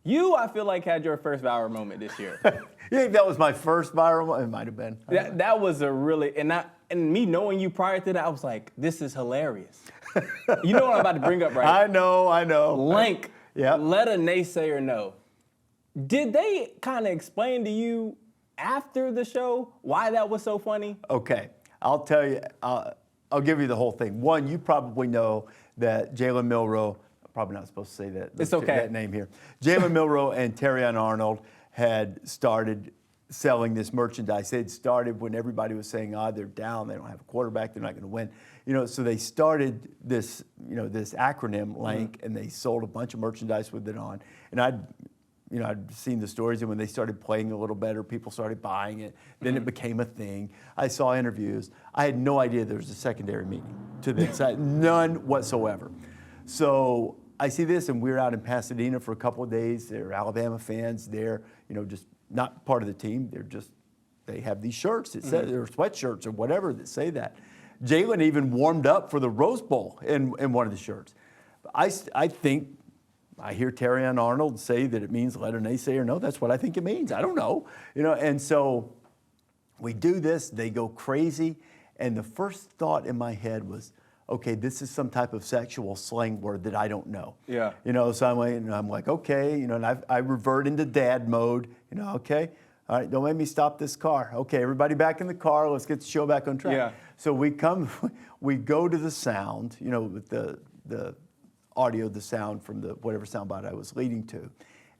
You, I feel like, had your first viral moment this year. You think that was my first viral moment? It might have been. That was a really, and me knowing you prior to that, I was like, this is hilarious. You know what I'm about to bring up, right? I know. Lank, Yep. Let a Naysayer Know. Did they kind of explain to you after the show why that was so funny? Okay, I'll tell you. I'll give you the whole thing. One, you probably know that Jalen Milroe. Probably not supposed to say that. It's okay. That name here. Jalen Milroe and Terrion Arnold had started selling this merchandise. They had started when everybody was saying, they're down, they don't have a quarterback, they're not going to win. So they started this, this acronym, Lank, and they sold a bunch of merchandise with it on. And I'd seen the stories, and when they started playing a little better, people started buying it. Then it became a thing. I saw interviews. I had no idea there was a secondary meaning to this. None whatsoever. So I see this, and we're out in Pasadena for a couple of days. They're Alabama fans. They're, just not part of the team. They have these shirts that say, or sweatshirts or whatever that say that. Jalen even warmed up for the Rose Bowl in one of the shirts. I think, I hear Terrion Arnold say that it means let a naysayer know. That's what I think it means. I don't know. And so we do this. They go crazy. And the first thought in my head was, okay, this is some type of sexual slang word that I don't know. Yeah. So I'm like, okay, and I revert into dad mode. Okay, all right, don't make me stop this car. Okay, everybody back in the car. Let's get the show back on track. Yeah. So we go to the sound, with the audio, the sound from the whatever soundbite I was leading to,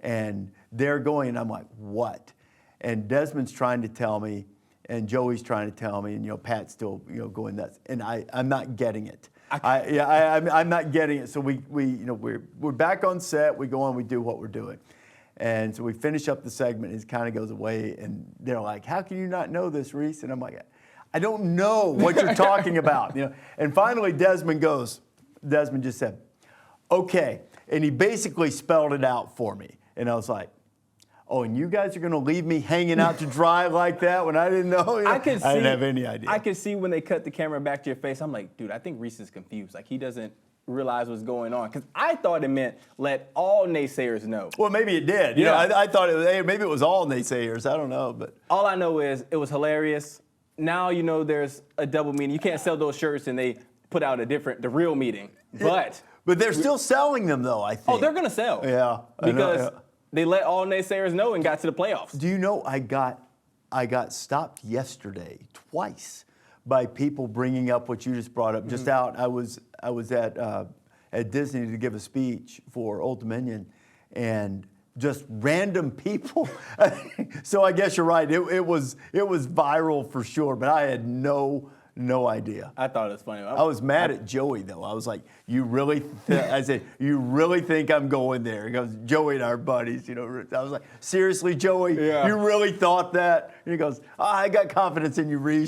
and they're going, and I'm like, what? And Desmond's trying to tell me, and Joey's trying to tell me, and Pat's still going nuts, and I'm not getting it. I'm not getting it. So we're back on set. We go on. We do what we're doing, and so we finish up the segment. And it kind of goes away, and they're like, "How can you not know this, Rece?" And I'm like, "I don't know what you're talking about." And finally, Desmond just said, "Okay," and he basically spelled it out for me, and I was like, oh, and you guys are going to leave me hanging out to dry like that when I didn't know? I didn't have any idea. I could see when they cut the camera back to your face. I'm like, dude, I think Rece is confused. Like, he doesn't realize what's going on. Because I thought it meant let all naysayers know. Well, maybe it did. I thought maybe it was all naysayers. I don't know. But all I know is it was hilarious. Now there's a double meaning. You can't sell those shirts and they put out the real meating. But they're still selling them, though, I think. Oh, they're going to sell. Yeah. Because they let all naysayers know and got to the playoffs. Do you know I got stopped yesterday twice by people bringing up what you just brought up. Just out, I was at Disney to give a speech for Old Dominion, and just random people. So I guess you're right. It was viral for sure, but I had no idea. I thought it was funny. I was mad at Joey, though. I was like, I said, you really think I'm going there? He goes, Joey and our buddies, I was like, seriously, Joey? Yeah. You really thought that? And he goes, I got confidence in you, Rece.